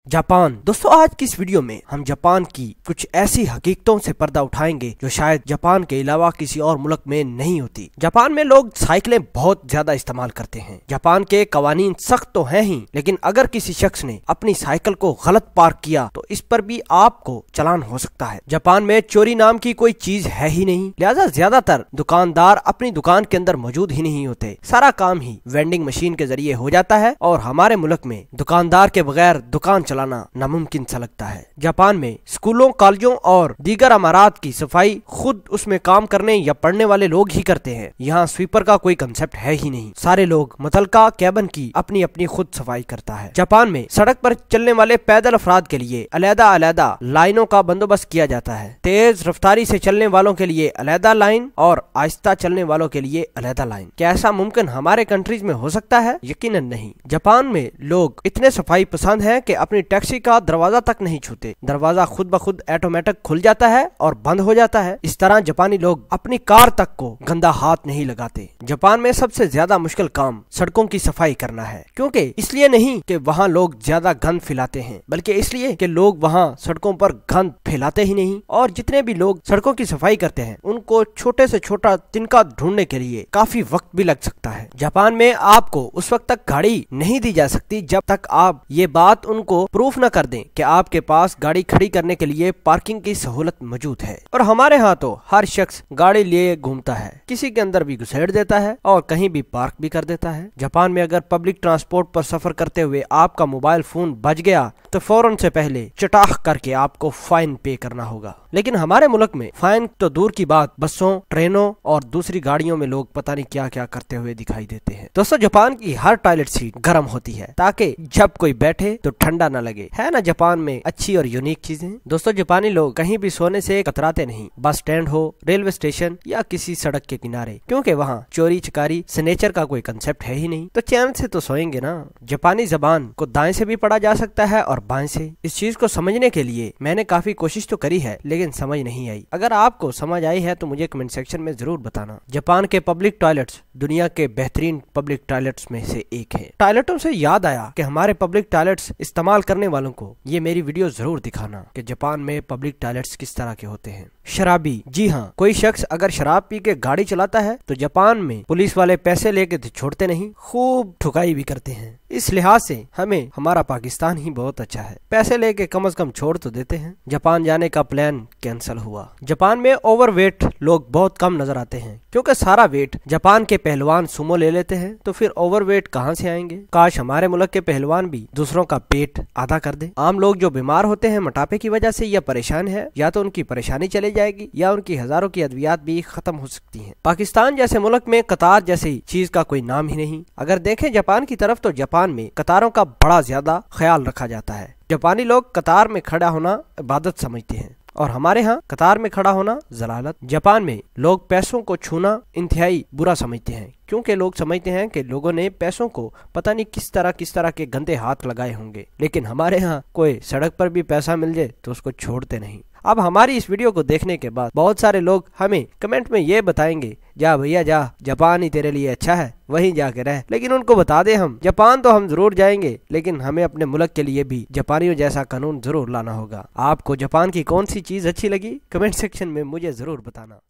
Japan. दोस्तों आज की इस वीडियो में हम जापान की कुछ ऐसी हकीकतों से पर्दा उठाएंगे जो शायद जापान के अलावा किसी और मुल्क में नहीं होती। जापान में लोग साइकिलें बहुत ज्यादा इस्तेमाल करते हैं। जापान के कवानीन सख्त तो हैं ही, लेकिन अगर किसी शख्स ने अपनी साइकिल को गलत पार्क किया तो इस पर भी आपको चालान हो सकता है। जापान में चोरी नाम की कोई चीज है ही नहीं, लिहाजा ज्यादातर दुकानदार अपनी दुकान के अंदर मौजूद ही नहीं होते। सारा काम ही वेंडिंग मशीन के जरिए हो जाता है और हमारे मुल्क में दुकानदार के बगैर दुकान चलाना नामुमकिन सा लगता है। जापान में स्कूलों, कॉलेजों और दीगर इमारत की सफाई खुद उसमें काम करने या पढ़ने वाले लोग ही करते हैं। यहाँ स्वीपर का कोई कंसेप्ट है ही नहीं। सारे लोग मुतलका कैबिन की अपनी अपनी खुद सफाई करता है। जापान में सड़क पर चलने वाले पैदल अफराद के लिए अलहदा अलहदा लाइनों का बंदोबस्त किया जाता है। तेज रफ्तारी से चलने वालों के लिए अलहदा लाइन और आहिस्ता चलने वालों के लिए अलहदा लाइन। क्या ऐसा मुमकिन हमारे कंट्रीज में हो सकता है? यकीनन नहीं। जापान में लोग इतने सफाई पसंद हैं कि अपनी टैक्सी का दरवाजा तक नहीं छूते। दरवाजा खुद ब खुद ऑटोमेटिक खुल जाता है और बंद हो जाता है। इस तरह जापानी लोग अपनी कार तक को गंदा हाथ नहीं लगाते। जापान में सबसे ज्यादा मुश्किल काम सड़कों की सफाई करना है, क्योंकि इसलिए नहीं कि वहाँ लोग ज्यादा गंद फैलाते हैं, बल्कि इसलिए कि लोग वहाँ सड़कों पर गंद फैलाते ही नहीं। और जितने भी लोग सड़कों की सफाई करते हैं उनको छोटे से छोटा तिनका ढूंढने के लिए काफी वक्त भी लग सकता है। जापान में आपको उस वक्त तक गाड़ी नहीं दी जा सकती जब तक आप ये बात उनको प्रूफ न कर दें कि आपके पास गाड़ी खड़ी करने के लिए पार्किंग की सहूलत मौजूद है। और हमारे यहाँ तो हर शख्स गाड़ी लिए घूमता है, किसी के अंदर भी घुसेड़ देता है और कहीं भी पार्क भी कर देता है। जापान में अगर पब्लिक ट्रांसपोर्ट पर सफर करते हुए आपका मोबाइल फोन बज गया तो फौरन से पहले चटाख करके आपको फाइन पे करना होगा। लेकिन हमारे मुल्क में फाइन तो दूर की बात, बसों, ट्रेनों और दूसरी गाड़ियों में लोग पता नहीं क्या क्या करते हुए दिखाई देते हैं। दोस्तों जापान की हर टॉयलेट सीट गर्म होती है ताकि जब कोई बैठे तो ठंडा न लगे। है ना जापान में अच्छी और यूनिक चीजें। दोस्तों जापानी लोग कहीं भी सोने से कतराते नहीं, बस स्टैंड हो, रेलवे स्टेशन या किसी सड़क के किनारे, क्योंकि वहाँ चोरी चकारी स्नेचर का कोई कंसेप्ट है ही नहीं। तो चैन से तो सोएंगे ना। जापानी जबान को दाएं से भी पढ़ा जा सकता है और बाएं से। इस चीज को समझने के लिए मैंने काफी कोशिश तो करी है, लेकिन समझ नहीं आई। अगर आपको समझ आई है तो मुझे कमेंट सेक्शन में जरूर बताना। जापान के पब्लिक टॉयलेट्स दुनिया के बेहतरीन पब्लिक टॉयलेट्स में से एक है। टॉयलेटों से याद आया कि हमारे पब्लिक टॉयलेट्स इस्तेमाल करने वालों को ये मेरी वीडियो जरूर दिखाना कि जापान में पब्लिक टॉयलेट्स किस तरह के होते हैं। शराबी, जी हाँ, कोई शख्स अगर शराब पी के गाड़ी चलाता है तो जापान में पुलिस वाले पैसे लेके तो छोड़ते नहीं, खूब ठुकाई भी करते हैं। इस लिहाज से हमें हमारा पाकिस्तान ही बहुत अच्छा है, पैसे लेके कम से कम छोड़ तो देते हैं। जापान जाने का प्लान कैंसिल हुआ। जापान में ओवरवेट लोग बहुत कम नजर आते हैं, क्योंकि सारा वेट जापान के पहलवान सुमो ले लेते हैं, तो फिर ओवरवेट कहाँ से आएंगे। काश हमारे मुल्क के पहलवान भी दूसरों का पेट आधा कर दे। आम लोग जो बीमार होते हैं मोटापे की वजह से या परेशान है, या तो उनकी परेशानी चली जाएगी या उनकी हजारों की अद्वियात भी खत्म हो सकती हैं। पाकिस्तान जैसे मुल्क में कतार जैसी चीज का कोई नाम ही नहीं। अगर देखें जापान की तरफ तो जापान में कतारों का बड़ा ज्यादा ख्याल रखा जाता है। जापानी लोग कतार में खड़ा होना इबादत समझते हैं और हमारे यहाँ कतार में खड़ा होना जलालत। जापान में लोग पैसों को छूना इंतहाई बुरा समझते हैं, क्योंकि लोग समझते हैं कि लोगों ने पैसों को पता नहीं किस तरह के गंदे हाथ लगाए होंगे। लेकिन हमारे यहाँ कोई सड़क पर भी पैसा मिल जाए तो उसको छोड़ते नहीं। अब हमारी इस वीडियो को देखने के बाद बहुत सारे लोग हमें कमेंट में ये बताएंगे, जा भैया जा, जापान ही तेरे लिए अच्छा है, वहीं जाके रह। लेकिन उनको बता दे हम जापान तो हम जरूर जाएंगे, लेकिन हमें अपने मुल्क के लिए भी जापानियों जैसा कानून जरूर लाना होगा। आपको जापान की कौन सी चीज अच्छी लगी कमेंट सेक्शन में मुझे जरूर बताना।